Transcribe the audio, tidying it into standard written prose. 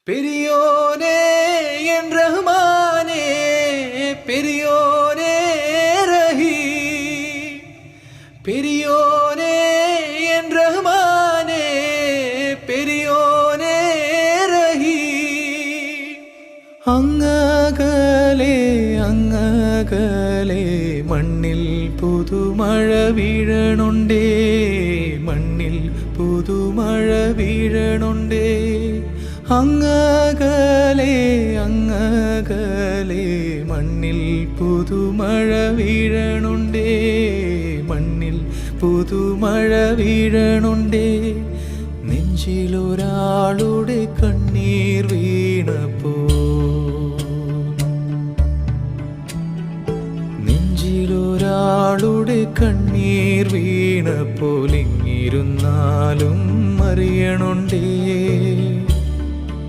பெரியோனே என் ரஹ்மானே, பெரியோனே ரஹீம், பெரியோனே என் ரஹ்மானே, பெரியோனே ரஹீம். അങ്ങകലെ അങ്ങകലെ മണ്ണിൽ പുതുമഴ വീഴണുണ്ടേ, മണ്ണിൽ പുതുമഴ വീഴണുണ്ടേ. അങ്ങകലെ അങ്ങകലെ മണ്ണിൽ പുതുമഴ വീഴണുണ്ടേ, മണ്ണിൽ പുതുമഴ വീഴണുണ്ടേ. നെഞ്ചിലൊരാളുടെ കണ്ണീർ വീണപ്പോ, നെഞ്ചിലൊരാളുടെ കണ്ണീർ വീണപ്പോൾ ഇങ്ങിരുന്നാലും അറിയണുണ്ടേ.